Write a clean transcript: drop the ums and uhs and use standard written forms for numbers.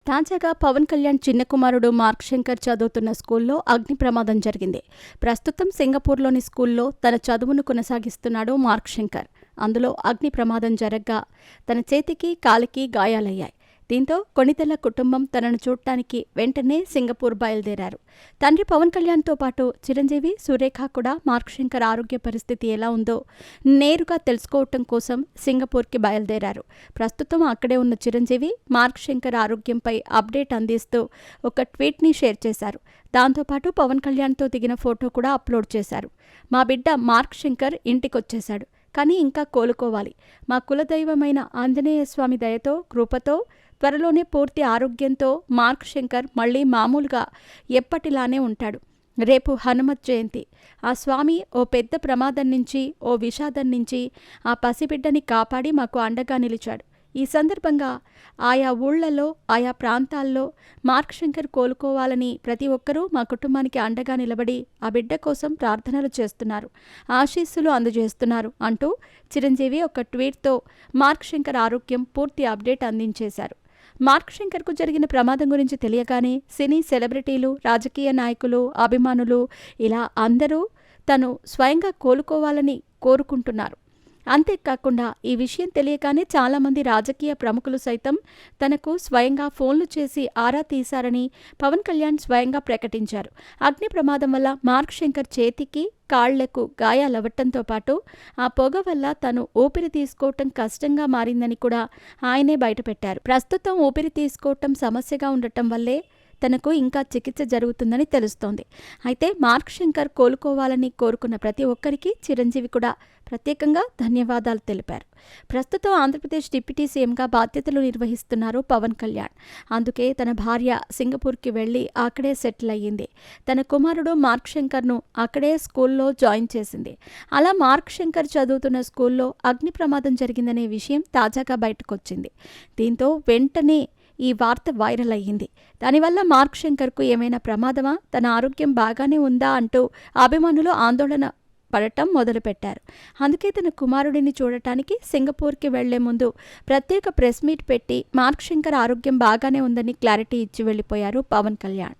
తాజాగా పవన్ కళ్యాణ్ చిన్న కుమారుడు మార్క్ శంకర్ చదువుతున్న స్కూల్లో అగ్ని ప్రమాదం జరిగింది. ప్రస్తుతం సింగపూర్లోని స్కూల్లో తన చదువును కొనసాగిస్తున్నాడు మార్క్ శంకర్. అందులో అగ్ని ప్రమాదం జరగ్గా తన చేతికి, కాలికి గాయాలయ్యాయి. దీంతో కొణిదెల కుటుంబం తనను చూడటానికి వెంటనే సింగపూర్ బయలుదేరారు. తండ్రి పవన్ కళ్యాణ్తో పాటు చిరంజీవి, సురేఖ కూడా మార్క్ శంకర్ ఆరోగ్య పరిస్థితి ఎలా ఉందో నేరుగా తెలుసుకోవటం కోసం సింగపూర్కి బయలుదేరారు. ప్రస్తుతం అక్కడే ఉన్న చిరంజీవి మార్క్ శంకర్ ఆరోగ్యంపై అప్డేట్ అందిస్తూ ఒక ట్వీట్ని షేర్ చేశారు. దాంతోపాటు పవన్ కళ్యాణ్తో దిగిన ఫోటో కూడా అప్లోడ్ చేశారు. మా బిడ్డ మార్క్ శంకర్ ఇంటికొచ్చేశాడు, కానీ ఇంకా కోలుకోవాలి. మా కులదైవమైన ఆంజనేయ స్వామి దయతో, కృపతో త్వరలోనే పూర్తి ఆరోగ్యంతో మార్క్ శంకర్ మళ్లీ మామూలుగా ఎప్పటిలానే ఉంటాడు. రేపు హనుమత్ జయంతి. ఆ స్వామి ఓ పెద్ద ప్రమాదం నుంచి, ఓ విషాదం నుంచి ఆ పసిబిడ్డని కాపాడి మాకు అండగా నిలిచాడు. ఈ సందర్భంగా ఆయా ఊళ్లలో, ఆయా ప్రాంతాల్లో మార్క్ శంకర్ కోలుకోవాలని ప్రతి ఒక్కరూ మా కుటుంబానికి అండగా నిలబడి ఆ బిడ్డ కోసం ప్రార్థనలు చేస్తున్నారు, ఆశీస్సులు అందజేస్తున్నారు అంటూ చిరంజీవి ఒక ట్వీట్తో మార్క్ శంకర్ ఆరోగ్యం పూర్తి అప్డేట్ అందించేశారు. మార్క్ శంకర్కు జరిగిన ప్రమాదం గురించి తెలియగానే సినీ సెలబ్రిటీలు, రాజకీయ నాయకులు, అభిమానులు ఇలా అందరూ తను స్వయంగా కోలుకోవాలని కోరుకుంటున్నారు. అంతేకాకుండా ఈ విషయం తెలియగానే చాలామంది రాజకీయ ప్రముఖులు సైతం తనకు స్వయంగా ఫోన్లు చేసి ఆరా తీశారని పవన్ కళ్యాణ్ స్వయంగా ప్రకటించారు. అగ్ని ప్రమాదం వల్ల మార్క్ శంకర్ చేతికి, కాళ్లకు గాయాలవ్వటంతో పాటు ఆ పొగ వల్ల తను ఊపిరి తీసుకోవటం కష్టంగా మారిందని కూడా ఆయనే బయటపెట్టారు. ప్రస్తుతం ఊపిరి తీసుకోవటం సమస్యగా ఉండటం వల్లే తనకు ఇంకా చికిత్స జరుగుతుందని తెలుస్తోంది. అయితే మార్క్ శంకర్ కోలుకోవాలని కోరుకున్న ప్రతి ఒక్కరికి చిరంజీవి కూడా ప్రత్యేకంగా ధన్యవాదాలు తెలిపారు. ప్రస్తుతం ఆంధ్రప్రదేశ్ డిప్యూటీ సీఎంగా బాధ్యతలు నిర్వహిస్తున్నారు పవన్ కళ్యాణ్. అందుకే తన భార్య సింగపూర్కి వెళ్లి అక్కడే సెటిల్ అయ్యింది. తన కుమారుడు మార్క్ శంకర్ను అక్కడే స్కూల్లో జాయిన్ చేసింది. అలా మార్క్ శంకర్ చదువుతున్న స్కూల్లో అగ్ని ప్రమాదం జరిగిందనే విషయం తాజాగా బయటకొచ్చింది. దీంతో వెంటనే ఈ వార్త వైరల్ అయ్యింది. దానివల్ల మార్క్ శంకర్కు ఏమైనా ప్రమాదమా, తన ఆరోగ్యం బాగానే ఉందా అంటూ అభిమానులు ఆందోళన పడటం మొదలుపెట్టారు. అందుకే తన కుమారుడిని చూడటానికి సింగపూర్కి వెళ్లే ముందు ప్రత్యేక ప్రెస్ మీట్ పెట్టి మార్క్ శంకర్ ఆరోగ్యం బాగానే ఉందని క్లారిటీ ఇచ్చి వెళ్లిపోయారు పవన్ కళ్యాణ్.